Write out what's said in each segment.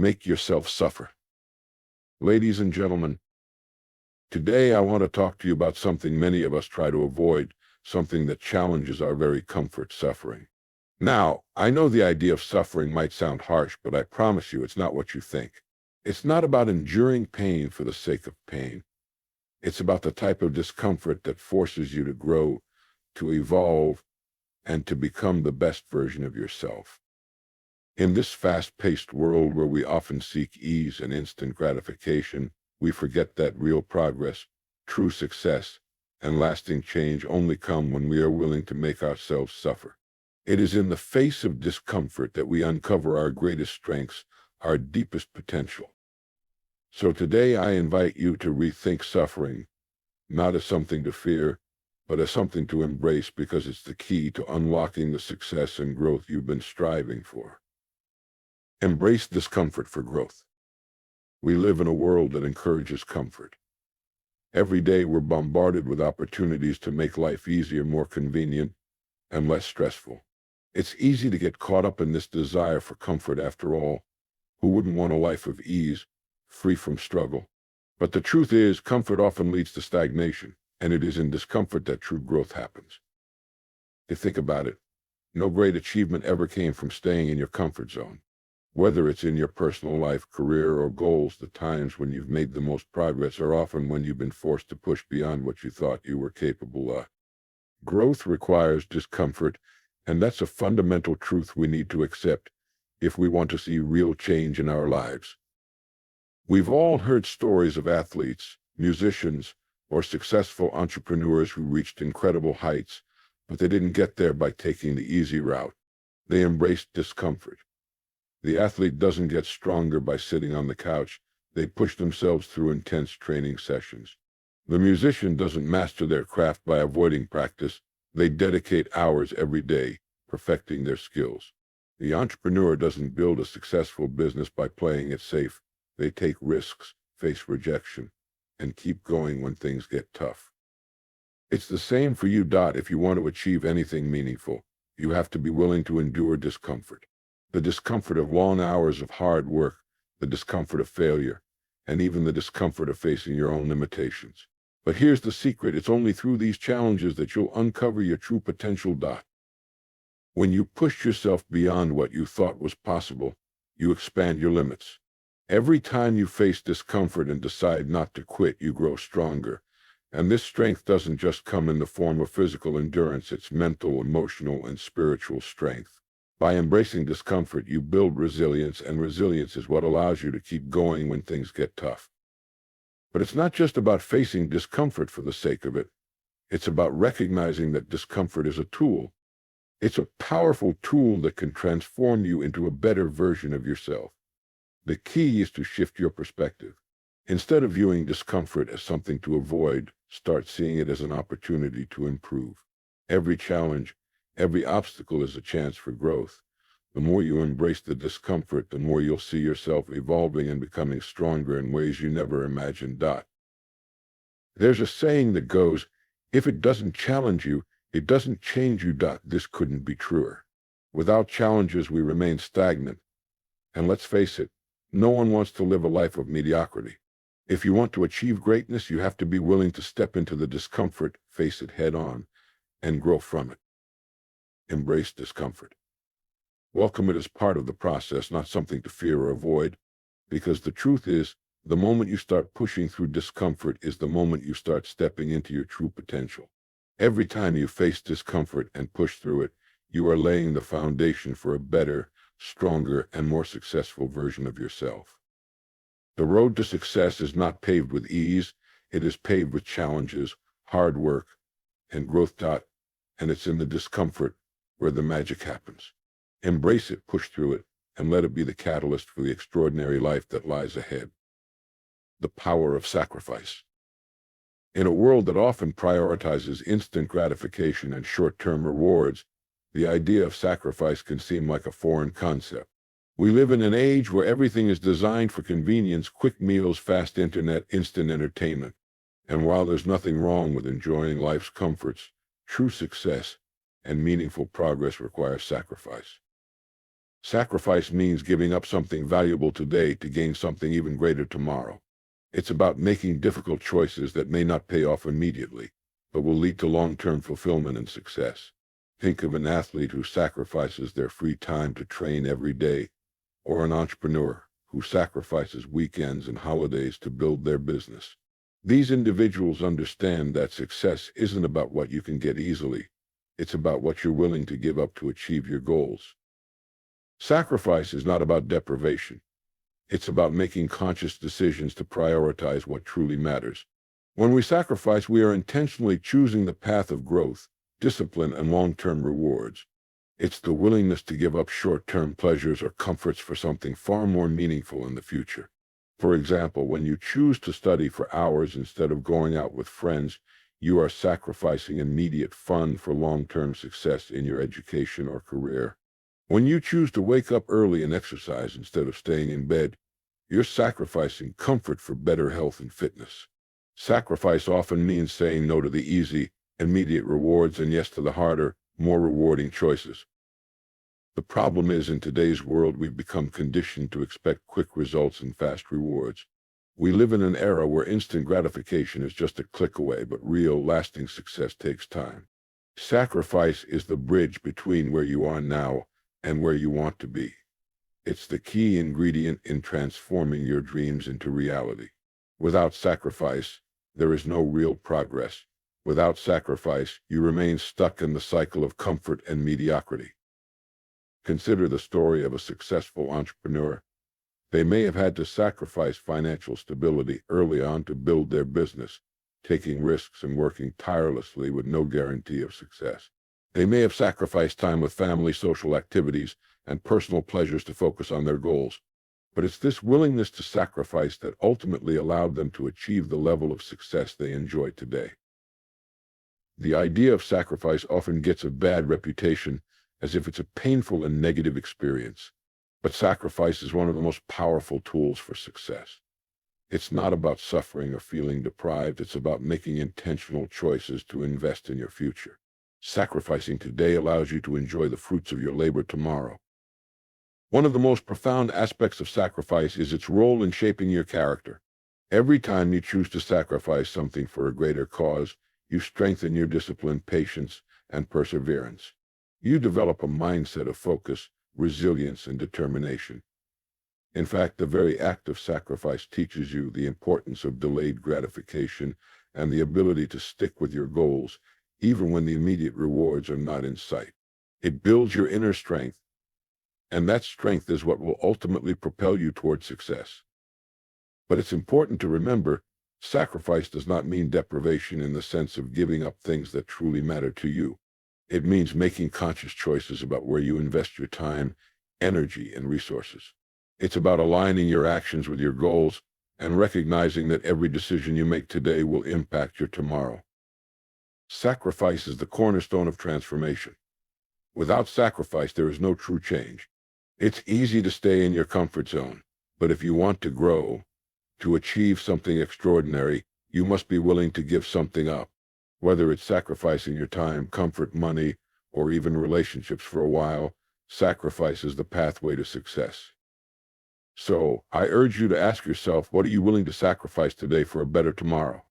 Make yourself suffer. Ladies and gentlemen, today I want to talk to you about something many of us try to avoid, something that challenges our very comfort: suffering. Now, I know the idea of suffering might sound harsh, but I promise you it's not what you think. It's not about enduring pain for the sake of pain. It's about the type of discomfort that forces you to grow, to evolve, and to become the best version of yourself. In this fast-paced world where we often seek ease and instant gratification, we forget that real progress, true success, and lasting change only come when we are willing to make ourselves suffer. It is in the face of discomfort that we uncover our greatest strengths, our deepest potential. So today I invite you to rethink suffering, not as something to fear, but as something to embrace, because it's the key to unlocking the success and growth you've been striving for. Embrace discomfort for growth. We live in a world that encourages comfort. Every day we're bombarded with opportunities to make life easier, more convenient, and less stressful. It's easy to get caught up in this desire for comfort. After all, who wouldn't want a life of ease, free from struggle? But the truth is, comfort often leads to stagnation, and it is in discomfort that true growth happens. To think about it, no great achievement ever came from staying in your comfort zone. Whether it's in your personal life, career, or goals, the times when you've made the most progress are often when you've been forced to push beyond what you thought you were capable of. Growth requires discomfort, and that's a fundamental truth we need to accept if we want to see real change in our lives. We've all heard stories of athletes, musicians, or successful entrepreneurs who reached incredible heights, but they didn't get there by taking the easy route. They embraced discomfort. The athlete doesn't get stronger by sitting on the couch. They push themselves through intense training sessions. The musician doesn't master their craft by avoiding practice. They dedicate hours every day, perfecting their skills. The entrepreneur doesn't build a successful business by playing it safe. They take risks, face rejection, and keep going when things get tough. It's the same for you. If you want to achieve anything meaningful, you have to be willing to endure discomfort. The discomfort of long hours of hard work, the discomfort of failure, and even the discomfort of facing your own limitations. But here's the secret: it's only through these challenges that you'll uncover your true potential. When you push yourself beyond what you thought was possible, you expand your limits. Every time you face discomfort and decide not to quit, you grow stronger. And this strength doesn't just come in the form of physical endurance, it's mental, emotional, and spiritual strength. By embracing discomfort, you build resilience, and resilience is what allows you to keep going when things get tough. But it's not just about facing discomfort for the sake of it. It's about recognizing that discomfort is a tool. It's a powerful tool that can transform you into a better version of yourself. The key is to shift your perspective. Instead of viewing discomfort as something to avoid, start seeing it as an opportunity to improve. Every challenge, every obstacle is a chance for growth. The more you embrace the discomfort, the more you'll see yourself evolving and becoming stronger in ways you never imagined. There's a saying that goes, if it doesn't challenge you, it doesn't change you. This couldn't be truer. Without challenges, we remain stagnant. And let's face it, no one wants to live a life of mediocrity. If you want to achieve greatness, you have to be willing to step into the discomfort, face it head on, and grow from it. Embrace discomfort. Welcome it as part of the process, not something to fear or avoid, because the truth is, the moment you start pushing through discomfort is the moment you start stepping into your true potential. Every time you face discomfort and push through it, you are laying the foundation for a better, stronger, and more successful version of yourself. The road to success is not paved with ease, it is paved with challenges, hard work, and growth. And it's in the discomfort where the magic happens. Embrace it, push through it, and let it be the catalyst for the extraordinary life that lies ahead. The power of sacrifice. In a world that often prioritizes instant gratification and short-term rewards, the idea of sacrifice can seem like a foreign concept. We live in an age where everything is designed for convenience: quick meals, fast internet, instant entertainment. And while there's nothing wrong with enjoying life's comforts, true success and meaningful progress require sacrifice. Sacrifice means giving up something valuable today to gain something even greater tomorrow. It's about making difficult choices that may not pay off immediately, but will lead to long-term fulfillment and success. Think of an athlete who sacrifices their free time to train every day, or an entrepreneur who sacrifices weekends and holidays to build their business. These individuals understand that success isn't about what you can get easily. It's about what you're willing to give up to achieve your goals. Sacrifice is not about deprivation. It's about making conscious decisions to prioritize what truly matters. When we sacrifice, we are intentionally choosing the path of growth, discipline, and long-term rewards. It's the willingness to give up short-term pleasures or comforts for something far more meaningful in the future. For example, when you choose to study for hours instead of going out with friends, you are sacrificing immediate fun for long-term success in your education or career. When you choose to wake up early and exercise instead of staying in bed, you're sacrificing comfort for better health and fitness. Sacrifice often means saying no to the easy, immediate rewards and yes to the harder, more rewarding choices. The problem is, in today's world, we've become conditioned to expect quick results and fast rewards. We live in an era where instant gratification is just a click away, but real, lasting success takes time. Sacrifice is the bridge between where you are now and where you want to be. It's the key ingredient in transforming your dreams into reality. Without sacrifice, there is no real progress. Without sacrifice, you remain stuck in the cycle of comfort and mediocrity. Consider the story of a successful entrepreneur. They may have had to sacrifice financial stability early on to build their business, taking risks and working tirelessly with no guarantee of success. They may have sacrificed time with family, social activities, and personal pleasures to focus on their goals. But it's this willingness to sacrifice that ultimately allowed them to achieve the level of success they enjoy today. The idea of sacrifice often gets a bad reputation, as if it's a painful and negative experience. But sacrifice is one of the most powerful tools for success. It's not about suffering or feeling deprived. It's about making intentional choices to invest in your future. Sacrificing today allows you to enjoy the fruits of your labor tomorrow. One of the most profound aspects of sacrifice is its role in shaping your character. Every time you choose to sacrifice something for a greater cause, you strengthen your discipline, patience, and perseverance. You develop a mindset of focus, resilience, and determination. In fact, the very act of sacrifice teaches you the importance of delayed gratification and the ability to stick with your goals, even when the immediate rewards are not in sight. It builds your inner strength, and that strength is what will ultimately propel you toward success. But it's important to remember, sacrifice does not mean deprivation in the sense of giving up things that truly matter to you. It means making conscious choices about where you invest your time, energy, and resources. It's about aligning your actions with your goals and recognizing that every decision you make today will impact your tomorrow. Sacrifice is the cornerstone of transformation. Without sacrifice, there is no true change. It's easy to stay in your comfort zone, but if you want to grow, to achieve something extraordinary, you must be willing to give something up. Whether it's sacrificing your time, comfort, money, or even relationships for a while, sacrifice is the pathway to success. So, I urge you to ask yourself, what are you willing to sacrifice today for a better tomorrow?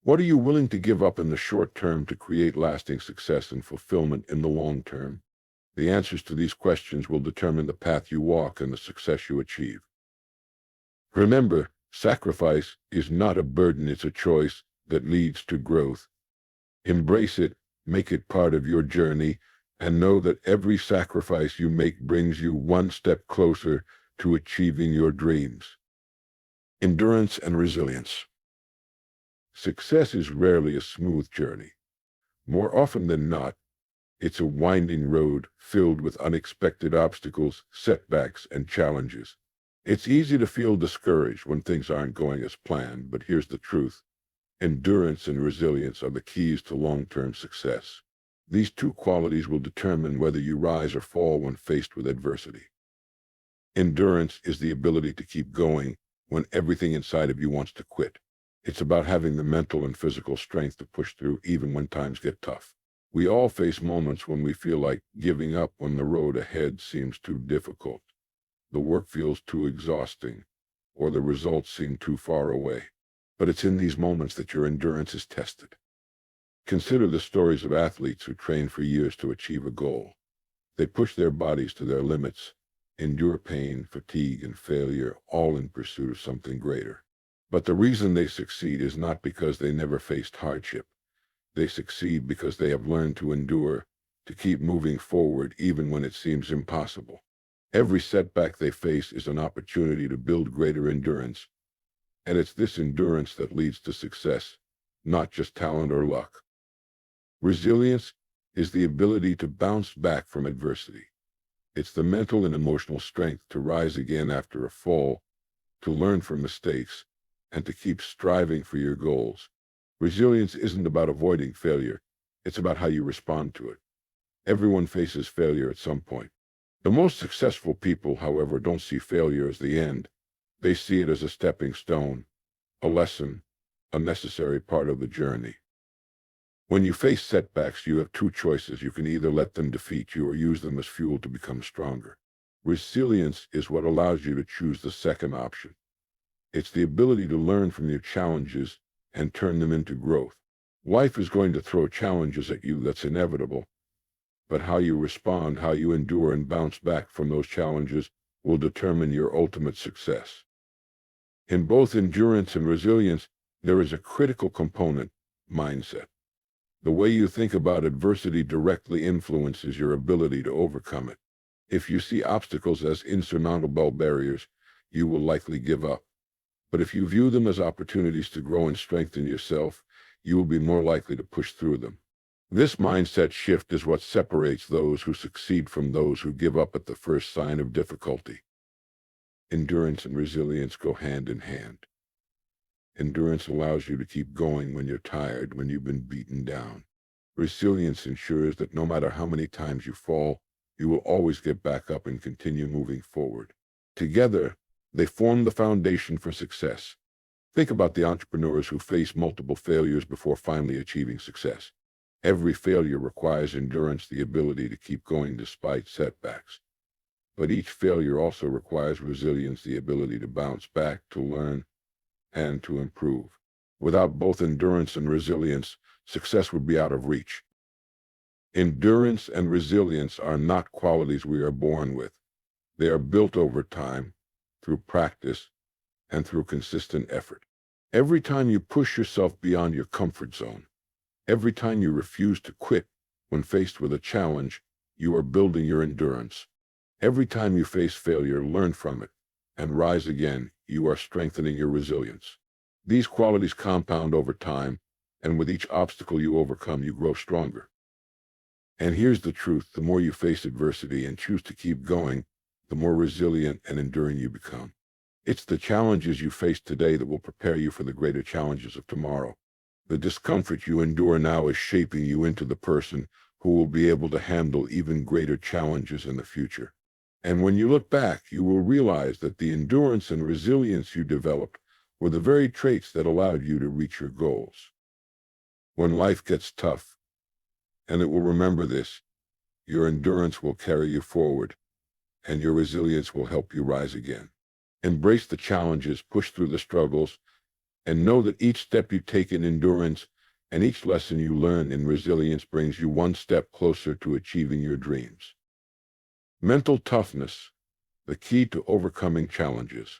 What are you willing to give up in the short term to create lasting success and fulfillment in the long term? The answers to these questions will determine the path you walk and the success you achieve. Remember, sacrifice is not a burden, it's a choice that leads to growth. Embrace it, make it part of your journey, and know that every sacrifice you make brings you one step closer to achieving your dreams. Endurance and resilience. Success is rarely a smooth journey. More often than not, it's a winding road filled with unexpected obstacles, setbacks, and challenges. It's easy to feel discouraged when things aren't going as planned, but here's the truth. Endurance and resilience are the keys to long-term success. These two qualities will determine whether you rise or fall when faced with adversity. Endurance is the ability to keep going when everything inside of you wants to quit. It's about having the mental and physical strength to push through even when times get tough. We all face moments when we feel like giving up when the road ahead seems too difficult. the work feels too exhausting, or the results seem too far away. But it's in these moments that your endurance is tested. Consider the stories of athletes who train for years to achieve a goal. They push their bodies to their limits, endure pain, fatigue, and failure, all in pursuit of something greater. But the reason they succeed is not because they never faced hardship. They succeed because they have learned to endure, to keep moving forward even when it seems impossible. Every setback they face is an opportunity to build greater endurance, and it's this endurance that leads to success, not just talent or luck. Resilience is the ability to bounce back from adversity. It's the mental and emotional strength to rise again after a fall, to learn from mistakes, and to keep striving for your goals. Resilience isn't about avoiding failure. It's about how you respond to it. Everyone faces failure at some point. The most successful people, however, don't see failure as the end. They see it as a stepping stone, a lesson, a necessary part of the journey. When you face setbacks, you have two choices. You can either let them defeat you or use them as fuel to become stronger. Resilience is what allows you to choose the second option. It's the ability to learn from your challenges and turn them into growth. Life is going to throw challenges at you, that's inevitable. But how you respond, how you endure and bounce back from those challenges will determine your ultimate success. In both endurance and resilience, there is a critical component: mindset. The way you think about adversity directly influences your ability to overcome it. If you see obstacles as insurmountable barriers, you will likely give up. But if you view them as opportunities to grow and strengthen yourself, you will be more likely to push through them. This mindset shift is what separates those who succeed from those who give up at the first sign of difficulty. Endurance and resilience go hand in hand. Endurance allows you to keep going when you're tired, when you've been beaten down. Resilience ensures that no matter how many times you fall, you will always get back up and continue moving forward. Together, they form the foundation for success. Think about the entrepreneurs who face multiple failures before finally achieving success. Every failure requires endurance, the ability to keep going despite setbacks. But each failure also requires resilience, the ability to bounce back, to learn, and to improve. Without both endurance and resilience, success would be out of reach. Endurance and resilience are not qualities we are born with. They are built over time, through practice, and through consistent effort. Every time you push yourself beyond your comfort zone, every time you refuse to quit when faced with a challenge, you are building your endurance. Every time you face failure, learn from it, and rise again, you are strengthening your resilience. These qualities compound over time, and with each obstacle you overcome, you grow stronger. And here's the truth: the more you face adversity and choose to keep going, the more resilient and enduring you become. It's the challenges you face today that will prepare you for the greater challenges of tomorrow. The discomfort you endure now is shaping you into the person who will be able to handle even greater challenges in the future. And when you look back, you will realize that the endurance and resilience you developed were the very traits that allowed you to reach your goals. When life gets tough, and it will remember this, your endurance will carry you forward, and your resilience will help you rise again. Embrace the challenges, push through the struggles, and know that each step you take in endurance and each lesson you learn in resilience brings you one step closer to achieving your dreams. Mental toughness, the key to overcoming challenges.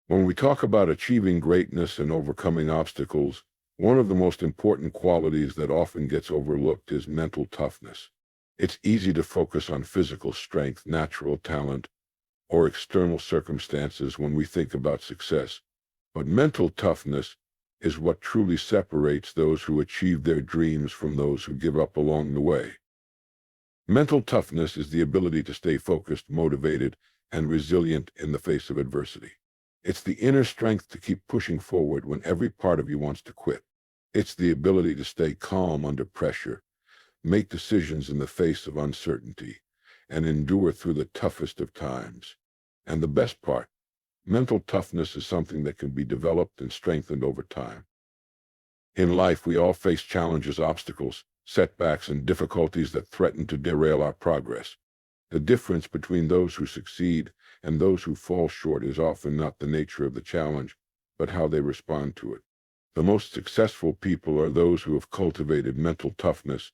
When we talk about achieving greatness and overcoming obstacles, one of the most important qualities that often gets overlooked is mental toughness. It's easy to focus on physical strength, natural talent, or external circumstances when we think about success. But mental toughness is what truly separates those who achieve their dreams from those who give up along the way. Mental toughness is the ability to stay focused, motivated, and resilient in the face of adversity. It's the inner strength to keep pushing forward when every part of you wants to quit. It's the ability to stay calm under pressure, make decisions in the face of uncertainty, and endure through the toughest of times. And the best part, mental toughness is something that can be developed and strengthened over time. In life, we all face challenges, obstacles, setbacks, and difficulties that threaten to derail our progress. The difference between those who succeed and those who fall short is often not the nature of the challenge, but how they respond to it. The most successful people are those who have cultivated mental toughness,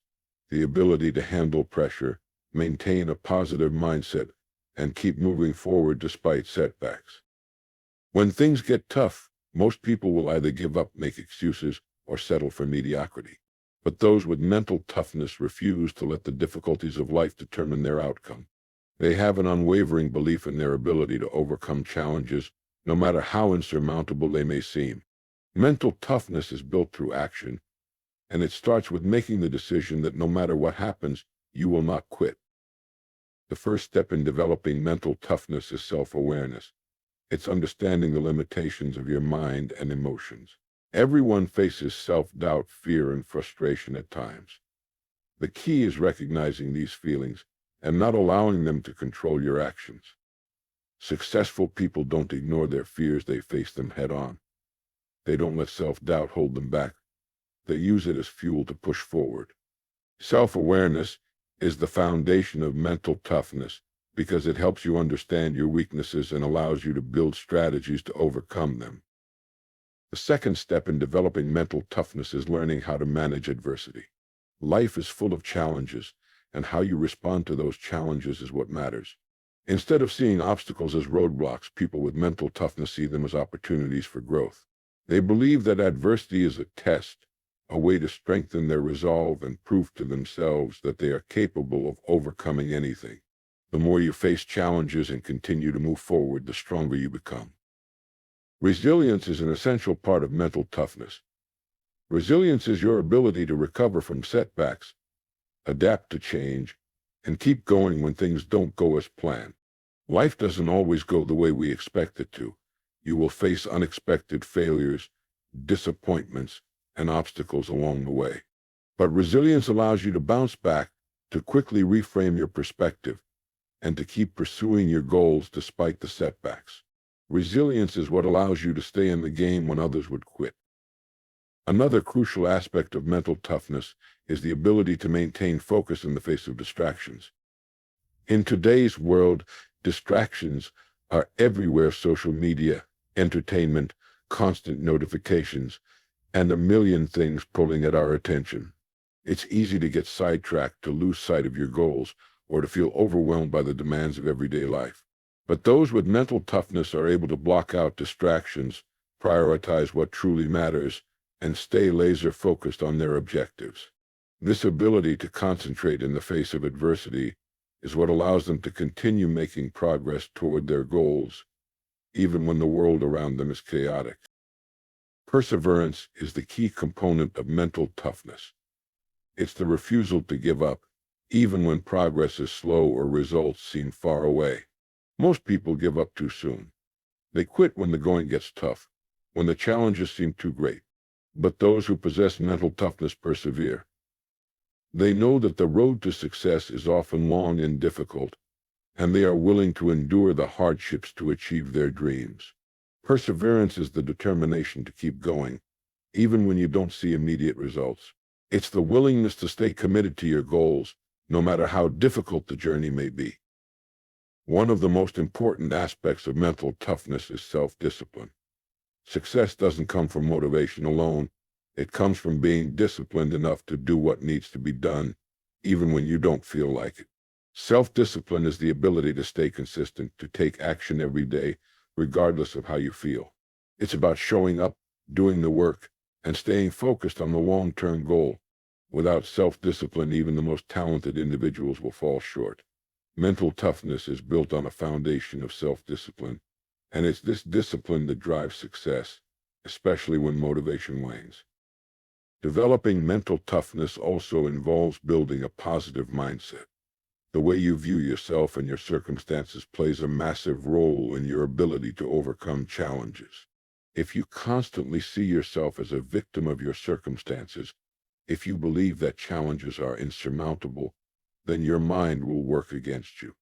the ability to handle pressure, maintain a positive mindset, and keep moving forward despite setbacks. When things get tough, most people will either give up, make excuses, or settle for mediocrity. But those with mental toughness refuse to let the difficulties of life determine their outcome. They have an unwavering belief in their ability to overcome challenges, no matter how insurmountable they may seem. Mental toughness is built through action, and it starts with making the decision that no matter what happens, you will not quit. The first step in developing mental toughness is self-awareness. It's understanding the limitations of your mind and emotions. Everyone faces self-doubt, fear, and frustration at times. The key is recognizing these feelings and not allowing them to control your actions. Successful people don't ignore their fears, they face them head-on. They don't let self-doubt hold them back. They use it as fuel to push forward. Self-awareness is the foundation of mental toughness because it helps you understand your weaknesses and allows you to build strategies to overcome them. The second step in developing mental toughness is learning how to manage adversity. Life is full of challenges, and how you respond to those challenges is what matters. Instead of seeing obstacles as roadblocks, people with mental toughness see them as opportunities for growth. They believe that adversity is a test, a way to strengthen their resolve and prove to themselves that they are capable of overcoming anything. The more you face challenges and continue to move forward, the stronger you become. Resilience is an essential part of mental toughness. Resilience is your ability to recover from setbacks, adapt to change, and keep going when things don't go as planned. Life doesn't always go the way we expect it to. You will face unexpected failures, disappointments, and obstacles along the way. But resilience allows you to bounce back, to quickly reframe your perspective, and to keep pursuing your goals despite the setbacks. Resilience is what allows you to stay in the game when others would quit. Another crucial aspect of mental toughness is the ability to maintain focus in the face of distractions. In today's world, distractions are everywhere: social media, entertainment, constant notifications, and a million things pulling at our attention. It's easy to get sidetracked, to lose sight of your goals, or to feel overwhelmed by the demands of everyday life. But those with mental toughness are able to block out distractions, prioritize what truly matters, and stay laser-focused on their objectives. This ability to concentrate in the face of adversity is what allows them to continue making progress toward their goals, even when the world around them is chaotic. Perseverance is the key component of mental toughness. It's the refusal to give up, even when progress is slow or results seem far away. Most people give up too soon. They quit when the going gets tough, when the challenges seem too great. But those who possess mental toughness persevere. They know that the road to success is often long and difficult, and they are willing to endure the hardships to achieve their dreams. Perseverance is the determination to keep going, even when you don't see immediate results. It's the willingness to stay committed to your goals, no matter how difficult the journey may be. One of the most important aspects of mental toughness is self-discipline. Success doesn't come from motivation alone. It comes from being disciplined enough to do what needs to be done, even when you don't feel like it. Self-discipline is the ability to stay consistent, to take action every day, regardless of how you feel. It's about showing up, doing the work, and staying focused on the long-term goal. Without self-discipline, even the most talented individuals will fall short. Mental toughness is built on a foundation of self-discipline, and it's this discipline that drives success, especially when motivation wanes. Developing mental toughness also involves building a positive mindset. The way you view yourself and your circumstances plays a massive role in your ability to overcome challenges. If you constantly see yourself as a victim of your circumstances, if you believe that challenges are insurmountable, then your mind will work against you.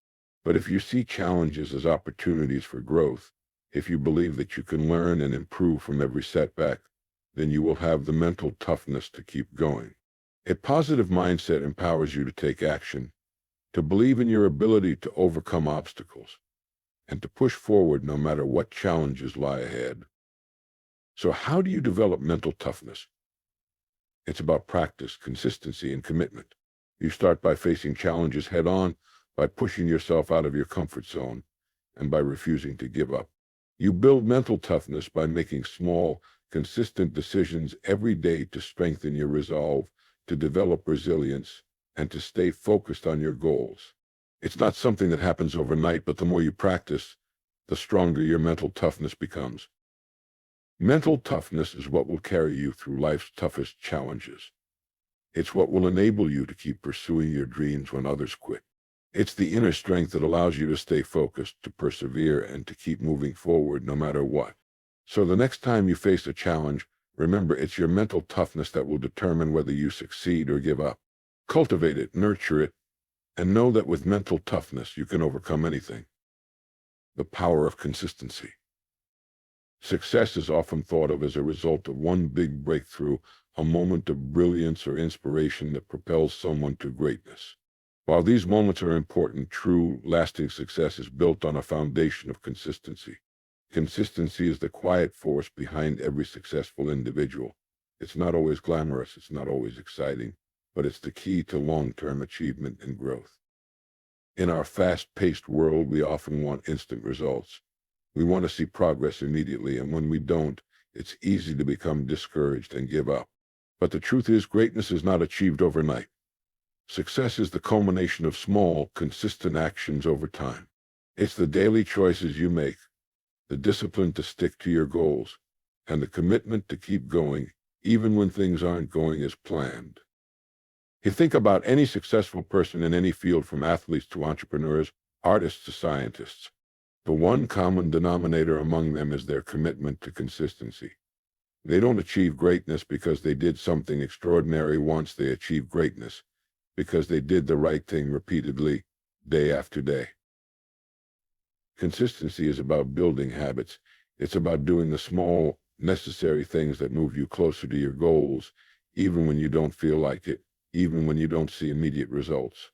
But if you see challenges as opportunities for growth, if you believe that you can learn and improve from every setback, then you will have the mental toughness to keep going. A positive mindset empowers you to take action, to believe in your ability to overcome obstacles, and to push forward no matter what challenges lie ahead. So how do you develop mental toughness? It's about practice, consistency, and commitment. You start by facing challenges head on, by pushing yourself out of your comfort zone, and by refusing to give up. You build mental toughness by making small, consistent decisions every day to strengthen your resolve, to develop resilience, and to stay focused on your goals. It's not something that happens overnight, but the more you practice, the stronger your mental toughness becomes. Mental toughness is what will carry you through life's toughest challenges. It's what will enable you to keep pursuing your dreams when others quit. It's the inner strength that allows you to stay focused, to persevere, and to keep moving forward no matter what. So the next time you face a challenge, remember it's your mental toughness that will determine whether you succeed or give up. Cultivate it, nurture it, and know that with mental toughness you can overcome anything. The power of consistency. Success is often thought of as a result of one big breakthrough, a moment of brilliance or inspiration that propels someone to greatness. While these moments are important, true, lasting success is built on a foundation of consistency. Consistency is the quiet force behind every successful individual. It's not always glamorous, it's not always exciting, but it's the key to long-term achievement and growth. In our fast-paced world, we often want instant results. We want to see progress immediately, and when we don't, it's easy to become discouraged and give up. But the truth is, greatness is not achieved overnight. Success is the culmination of small, consistent actions over time. It's the daily choices you make, the discipline to stick to your goals, and the commitment to keep going, even when things aren't going as planned. You think about any successful person in any field, from athletes to entrepreneurs, artists to scientists. The one common denominator among them is their commitment to consistency. They don't achieve greatness because they did something extraordinary once. They achieve greatness because they did the right thing repeatedly, day after day. Consistency is about building habits. It's about doing the small, necessary things that move you closer to your goals, even when you don't feel like it, even when you don't see immediate results.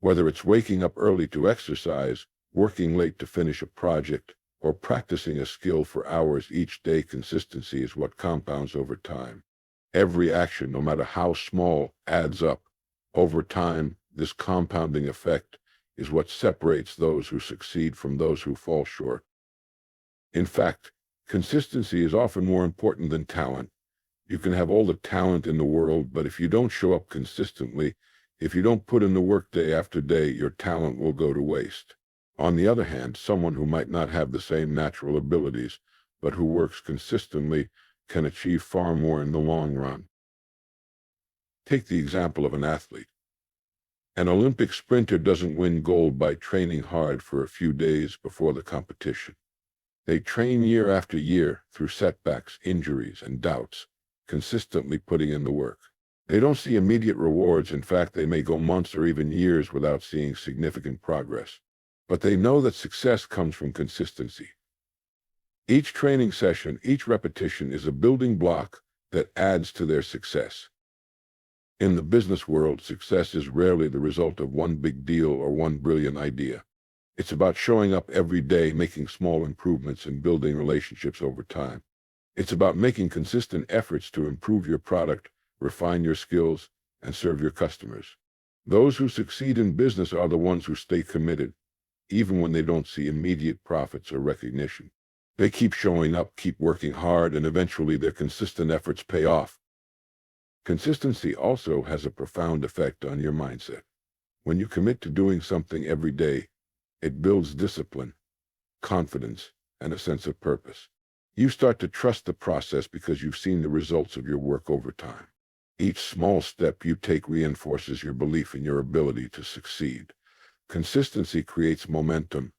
Whether it's waking up early to exercise, working late to finish a project, or practicing a skill for hours each day, consistency is what compounds over time. Every action, no matter how small, adds up. Over time, this compounding effect is what separates those who succeed from those who fall short. In fact, consistency is often more important than talent. You can have all the talent in the world, but if you don't show up consistently, if you don't put in the work day after day, your talent will go to waste. On the other hand, someone who might not have the same natural abilities, but who works consistently, can achieve far more in the long run. Take the example of an athlete. An Olympic sprinter doesn't win gold by training hard for a few days before the competition. They train year after year through setbacks, injuries, and doubts, consistently putting in the work. They don't see immediate rewards. In fact, they may go months or even years without seeing significant progress. But they know that success comes from consistency. Each training session, each repetition is a building block that adds to their success. In the business world, success is rarely the result of one big deal or one brilliant idea. It's about showing up every day, making small improvements, and building relationships over time. It's about making consistent efforts to improve your product, refine your skills, and serve your customers. Those who succeed in business are the ones who stay committed, even when they don't see immediate profits or recognition. They keep showing up, keep working hard, and eventually their consistent efforts pay off. Consistency also has a profound effect on your mindset. When you commit to doing something every day, it builds discipline, confidence, and a sense of purpose. You start to trust the process because you've seen the results of your work over time. Each small step you take reinforces your belief in your ability to succeed. Consistency creates momentum,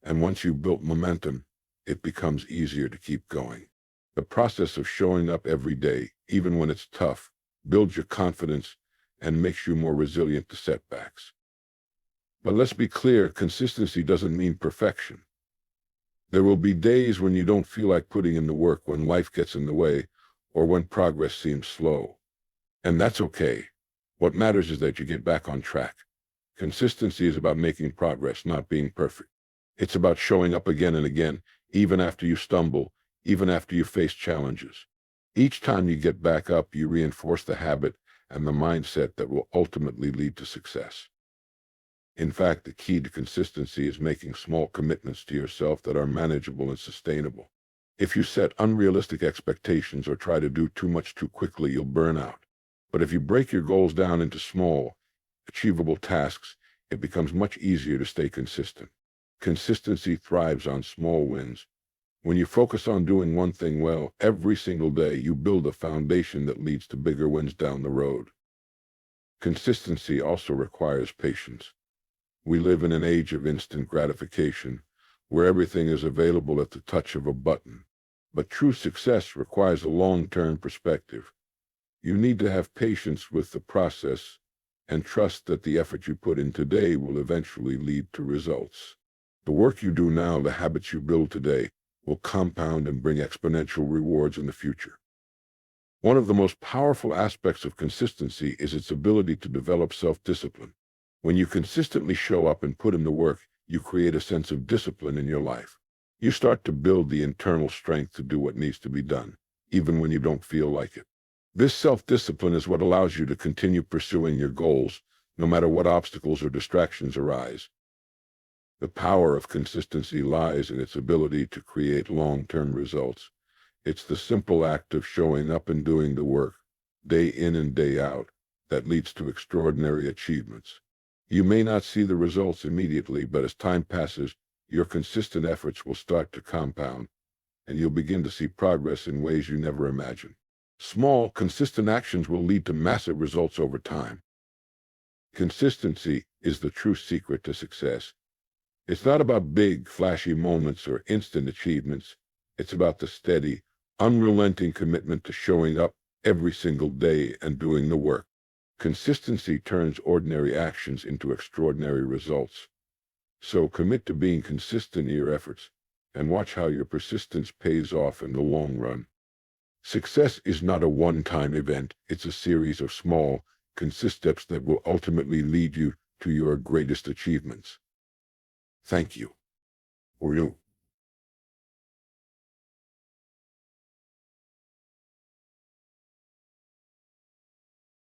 and once you've built momentum, it becomes easier to keep going. The process of showing up every day, even when it's tough, builds your confidence and makes you more resilient to setbacks. But let's be clear, consistency doesn't mean perfection. There will be days when you don't feel like putting in the work, when life gets in the way, or when progress seems slow. And that's okay. What matters is that you get back on track. Consistency is about making progress, not being perfect. It's about showing up again and again, even after you stumble, even after you face challenges. Each time you get back up, you reinforce the habit and the mindset that will ultimately lead to success. In fact, the key to consistency is making small commitments to yourself that are manageable and sustainable. If you set unrealistic expectations or try to do too much too quickly, you'll burn out. But if you break your goals down into small, achievable tasks, it becomes much easier to stay consistent. Consistency thrives on small wins. When you focus on doing one thing well every single day, you build a foundation that leads to bigger wins down the road. Consistency also requires patience. We live in an age of instant gratification, where everything is available at the touch of a button. But true success requires a long-term perspective. You need to have patience with the process and trust that the effort you put in today will eventually lead to results. The work you do now, the habits you build today, will compound and bring exponential rewards in the future. One of the most powerful aspects of consistency is its ability to develop self-discipline. When you consistently show up and put in the work, you create a sense of discipline in your life. You start to build the internal strength to do what needs to be done, even when you don't feel like it. This self-discipline is what allows you to continue pursuing your goals, no matter what obstacles or distractions arise. The power of consistency lies in its ability to create long-term results. It's the simple act of showing up and doing the work, day in and day out, that leads to extraordinary achievements. You may not see the results immediately, but as time passes, your consistent efforts will start to compound, and you'll begin to see progress in ways you never imagined. Small, consistent actions will lead to massive results over time. Consistency is the true secret to success. It's not about big, flashy moments or instant achievements. It's about the steady, unrelenting commitment to showing up every single day and doing the work. Consistency turns ordinary actions into extraordinary results. So commit to being consistent in your efforts and watch how your persistence pays off in the long run. Success is not a one-time event. It's a series of small, consistent steps that will ultimately lead you to your greatest achievements. Thank you for